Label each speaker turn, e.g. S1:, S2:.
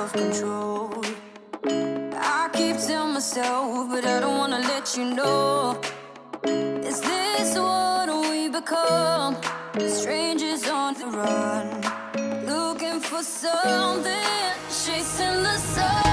S1: self-control. I keep telling myself, but I don't wanna let you know. Is this what we become? Strangers on the run, looking for something, chasing the sun.